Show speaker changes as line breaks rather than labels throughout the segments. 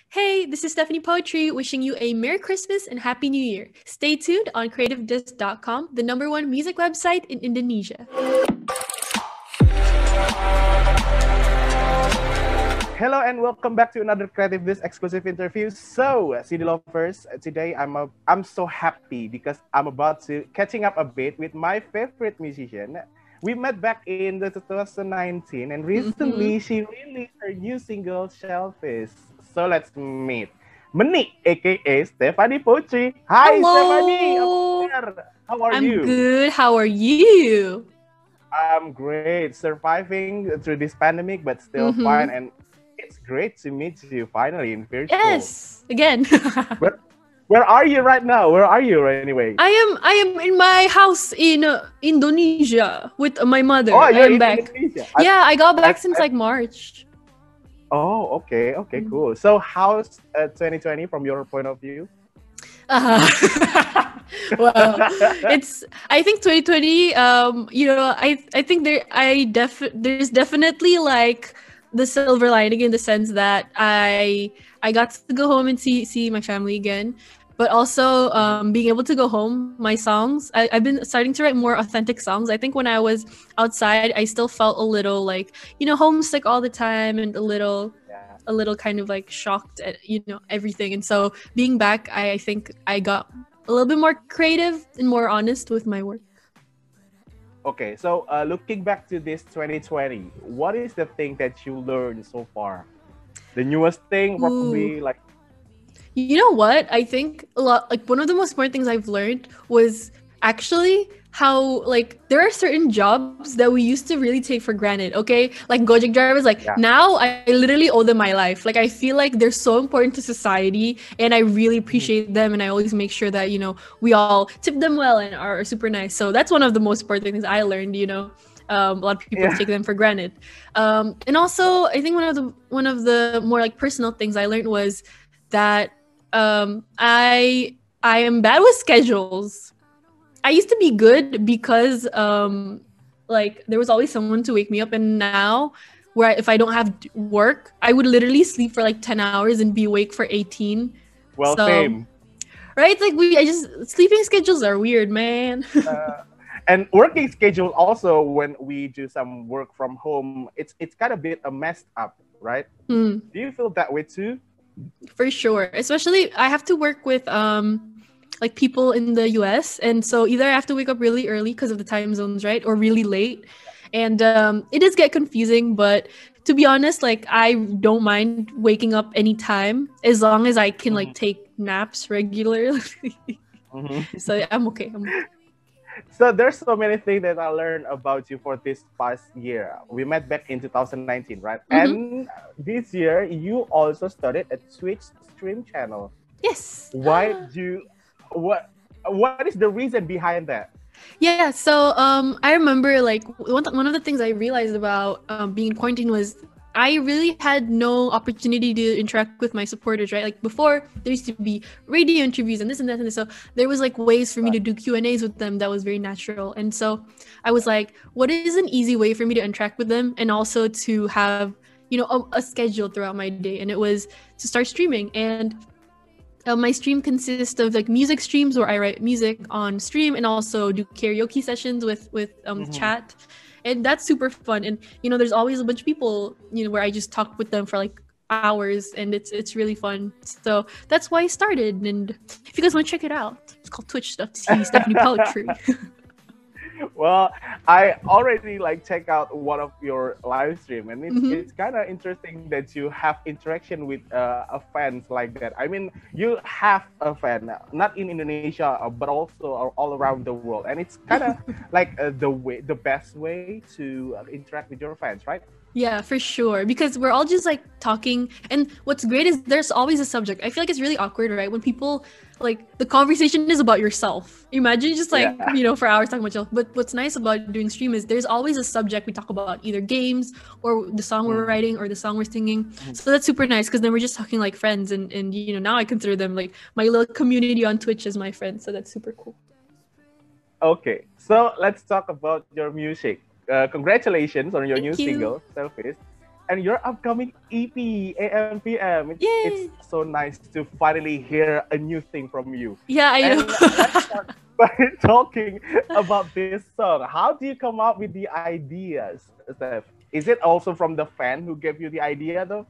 Hey, this is Stephanie Poetri wishing you a Merry Christmas and Happy New Year. Stay tuned on CreativeDisc.com, the #1 music website in Indonesia.
Hello and welcome back to another CreativeDisc exclusive interview. So, CD lovers, today I'm so happy because I'm about to catching up a bit with my favorite musician. We met back in the 2019 and recently she released her new single Shellfish. So let's meet Menik, aka Stephanie Poetri. Hi Stephanie,
Hello.
how are
I'm
you?
good. How are you?
I'm great, surviving through this pandemic, but still fine. And it's great to meet you finally in virtual.
Yes, again.
Where are you right now? Where are you anyway?
I am in my house in Indonesia with my mother.
Oh, you're in
back.
Indonesia.
Yeah, I got back since like March.
Oh, okay, cool. So how's 2020 from your point of view?
Well, I think 2020. I think there's definitely like the silver lining in the sense that I got to go home and see my family again, but also being able to go home, my songs. I've been starting to write more authentic songs. I think when I was outside, I still felt a little like homesick all the time and a little kind of like shocked at everything. And so being back, I think I got a little bit more creative and more honest with my work.
Okay, so looking back to this 2020, what is the thing that you learned so far? The newest thing, probably like.
You know what? I think a lot, like one of the most important things I've learned was actually how like there are certain jobs that we used to really take for granted. Okay, like Gojek drivers, now I literally owe them my life. Like I feel like they're so important to society, and I really appreciate them, and I always make sure that we all tip them well and are super nice. So that's one of the most important things I learned. A lot of people take them for granted, and also I think one of the more like personal things I learned was that I am bad with schedules. I used to be good because like there was always someone to wake me up, and now if I don't have work, I would literally sleep for like 10 hours and be awake for 18.
Well, same.
Right? Like sleeping schedules are weird, man.
And working schedule also, when we do some work from home, it's kind of a bit messed up, right? Do you feel that way too?
For sure. Especially I have to work with like people in the US, and so either I have to wake up really early because of the time zones, right, or really late, and it does get confusing. But to be honest, like I don't mind waking up anytime as long as I can like take naps regularly. So I'm okay.
So there's so many things that I learned about you for this past year. We met back in 2019, right? And this year you also started a Twitch stream channel.
Yes.
Why do what is the reason behind that?
Yeah, so I remember like one of the things I realized about being in quarantine was I really had no opportunity to interact with my supporters, right? Like before, there used to be radio interviews and this and that and this. So there was like ways for me to do Q&As with them that was very natural. And so I was like, what is an easy way for me to interact with them and also to have, a schedule throughout my day? And it was to start streaming. And my stream consists of like music streams where I write music on stream and also do karaoke sessions with chat. And that's super fun. And, there's always a bunch of people, where I just talk with them for like hours, and it's really fun. So that's why I started. And if you guys want to check it out, it's called twitch.tv Stephanie Poetri.
Well, I already like check out one of your live stream, and it's kind of interesting that you have interaction with fans like that. I mean, you have a fan not in Indonesia but also all around the world, and it's kind of like the best way to interact with your fans, right?
Yeah, for sure. Because we're all just like talking. And what's great is there's always a subject. I feel like it's really awkward, right? When people like the conversation is about yourself. Imagine just like, for hours talking about yourself. But what's nice about doing stream is there's always a subject we talk about, either games or the song we're writing or the song we're singing. So that's super nice because then we're just talking like friends. And now I consider them like my little community on Twitch as my friends. So that's super cool.
Okay, so let's talk about your music. Congratulations on your new single, Selfish. and your upcoming EP, AM/PM. It's
Yay!
so nice to finally hear a new thing from you.
Yeah, I
And let's
know.
start by talking about this song. How do you come up with the ideas, Steph? Is it also from the fan who gave you the idea, though?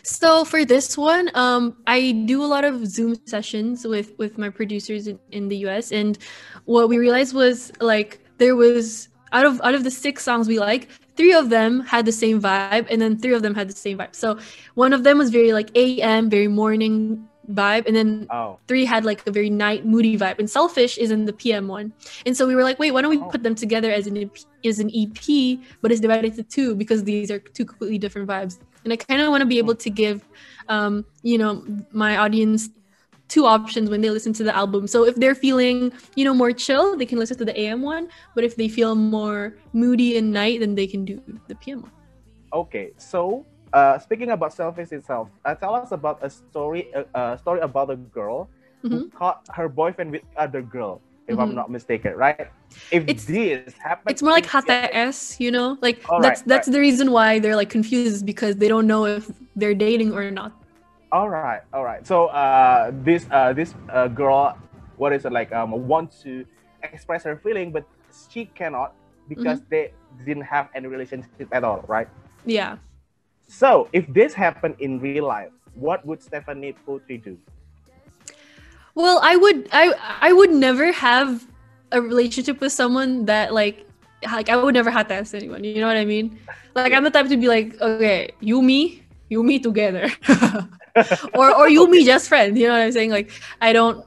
So for this one, I do a lot of Zoom sessions with my producers in the US, and what we realized was like there was out of the six songs we like, three of them had the same vibe, and then three of them had the same vibe. So one of them was very like AM, very morning vibe, and then
Oh,
three had like a very night moody vibe, and Selfish is in the PM one. And so we were like, wait, why don't we
oh,
put them together as an EP, but it's divided into two because these are two completely different vibes. And I kind of want to be able to give, my audience two options when they listen to the album. So if they're feeling, more chill, they can listen to the AM one. But if they feel more moody and night, then they can do the PM one.
okay. So, speaking about Selfish itself, tell us about a story about a girl
Mm-hmm.
who caught her boyfriend with other girl, if I'm
Mm-hmm.
not mistaken, right? If
It's
this happened,
it's more like HTS, like
all
that's
right,
that's
right.
the reason why they're like confused because they don't know if they're dating or not.
All right, all right. So this girl, what is it like? Want to express her feeling, but she cannot because they didn't have any relationship at all, right?
Yeah.
So if this happened in real life, what would Stephanie Poetri do?
Well, I would never have a relationship with someone that like I would never have to ask anyone. You know what I mean? Like I'm the type to be like, okay, you me together, or you me
Okay.
just friends. You know what I'm saying? Like I don't,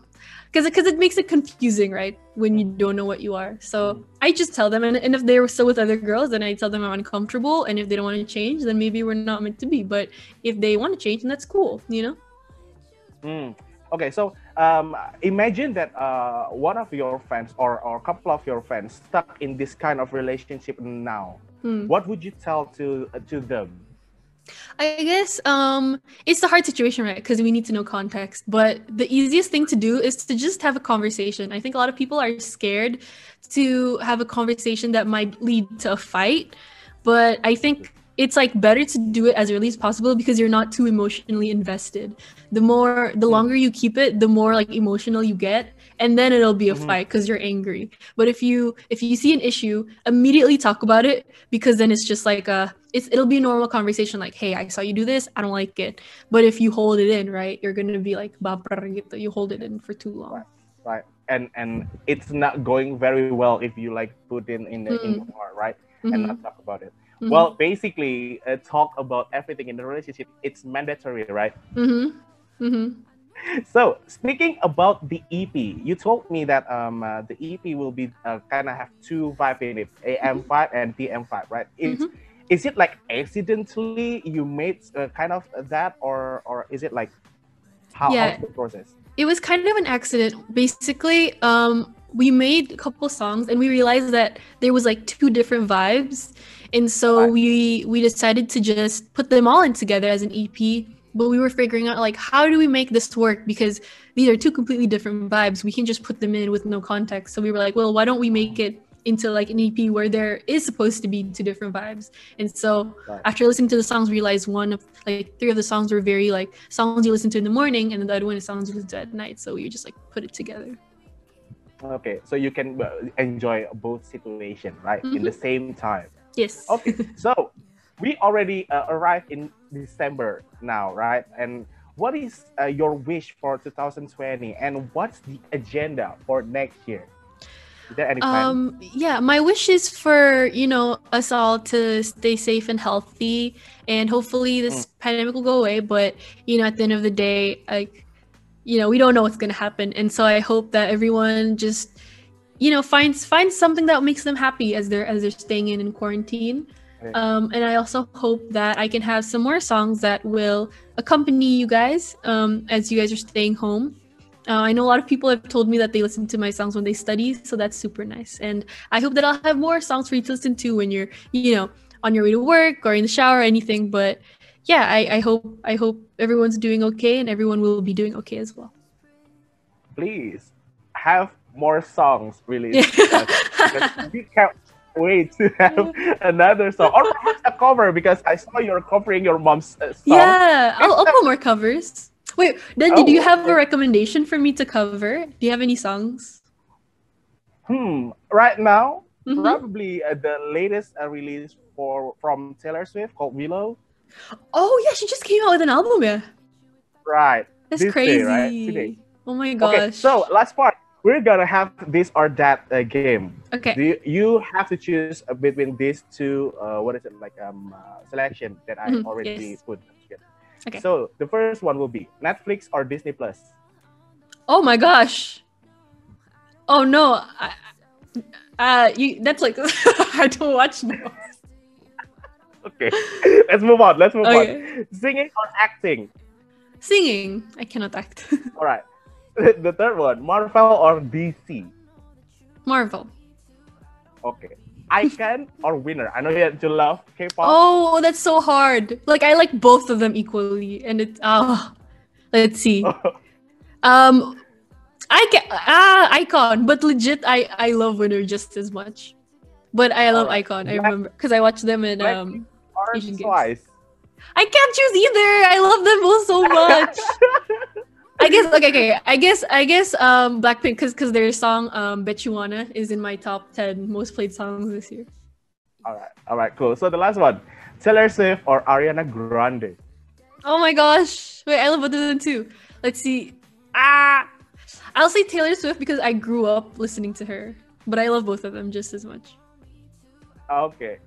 because it makes it confusing, right? When you don't know what you are. So I just tell them, and if they're still with other girls, then I tell them I'm uncomfortable, and if they don't want to change, then maybe we're not meant to be. But if they want to change, then that's cool.
Mm. Okay, so imagine that one of your friends or a couple of your friends stuck in this kind of relationship now.
Hmm.
What would you tell to them?
I guess it's a hard situation, right? Because we need to know context. But the easiest thing to do is to just have a conversation. I think a lot of people are scared to have a conversation that might lead to a fight. But I think it's like better to do it as early as possible because you're not too emotionally invested. The
Mm.
longer you keep it, the more like emotional you get, and then it'll be a
Mhm.
fight because you're angry. But if you see an issue, immediately talk about it because then it's just like it'll be a normal conversation like, hey, I saw you do this, I don't like it. But if you hold it in, right, you're gonna be like baper gitu. You hold it in for too long.
Right, right, and it's not going very well if you like put in your heart, right, and
Mm-hmm.
not talk about it.
Mm-hmm.
Well, basically, talk about everything in the relationship. It's mandatory, right?
Mm-hmm. Mm-hmm.
So, speaking about the EP, you told me that the EP will be kind of have two vibe in it, AM5 and PM5, right?
Mm-hmm.
Is it like accidentally you made kind of that, or is it like how's
Yeah,
the process?
it was kind of an accident. Basically, we made a couple songs and we realized that there was like two different vibes, and so
Right.
we decided to just put them all in together as an EP. But we were figuring out like how do we make this work because these are two completely different vibes. We can just put them in with no context. So we were like, well, why don't we make it into like an EP where there is supposed to be two different vibes? And so
Right.
after listening to the songs, we realized three of the songs were very like songs you listen to in the morning, and then the other one is songs you listen to at night. So we just like put it together.
Okay, so you can enjoy both situation, right, in the same time.
Yes.
Okay, so we already arrived in December now, right? And what is your wish for 2020, and what's the agenda for next year? Is there any plan?
Yeah, my wish is for, us all to stay safe and healthy, and hopefully
Mm.
this pandemic will go away, but at the end of the day, like, we don't know what's going to happen. And so I hope that everyone just, finds something that makes them happy as they're staying in quarantine.
Okay.
And I also hope that I can have some more songs that will accompany you guys as you guys are staying home. I know a lot of people have told me that they listen to my songs when they study, so that's super nice. And I hope that I'll have more songs for you to listen to when you're, on your way to work or in the shower or anything. But yeah, I hope everyone's doing okay and everyone will be doing okay as well.
Please have more songs released because wait to have another song, or perhaps a cover, because I saw you're covering your mom's song.
Yeah, I'll put more covers. Wait, Dundhee, do you have a
Okay.
recommendation for me to cover? Do you have any songs?
Right now,
Mm-hmm.
probably the latest release from Taylor Swift called Willow.
Oh yeah, she just came out with an album, yeah.
Right,
That's
this day, right? Today.
crazy. Oh my
Okay, so
gosh.
last part. We're gonna have this or that game.
Okay.
You have to choose between these two? What is it like? Selection that I
Mhm,
already
yes.
put together.
Okay.
So the first one will be Netflix or Disney Plus.
Oh my gosh. Oh no. That's like I don't watch those.
Okay, let's move on. Let's move
Okay.
on. Singing or acting?
Singing. I cannot act.
All right. The third one, Marvel or DC?
Marvel.
Okay. Icon or winner? I know that you love K-pop.
Oh, that's so hard. Like I like both of them equally, and it. Let's see. Um, Icon, but legit, I love Winner just as much. But I
All
love
right.
Icon. I remember because I watched them in
Blackpink or
Asian Games.
Twice?
I can't choose either. I love them both so much. I guess okay. I guess Blackpink because their song Bet You Wanna is in my top 10 most played songs this year.
All right, cool. So the last one, Taylor Swift or Ariana Grande?
Oh my gosh. Wait, I love both of them too. Let's see. Ah, I'll say Taylor Swift because I grew up listening to her, but I love both of them just as much.
Okay.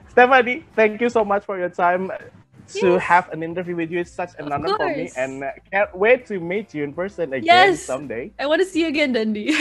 Stephanie, thank you so much for your time to
Yes,
have an interview with you. It's such an
of
honor for me,
course.
and can't wait to meet you in person again
Yes,
someday.
I want to see you again, Dundee.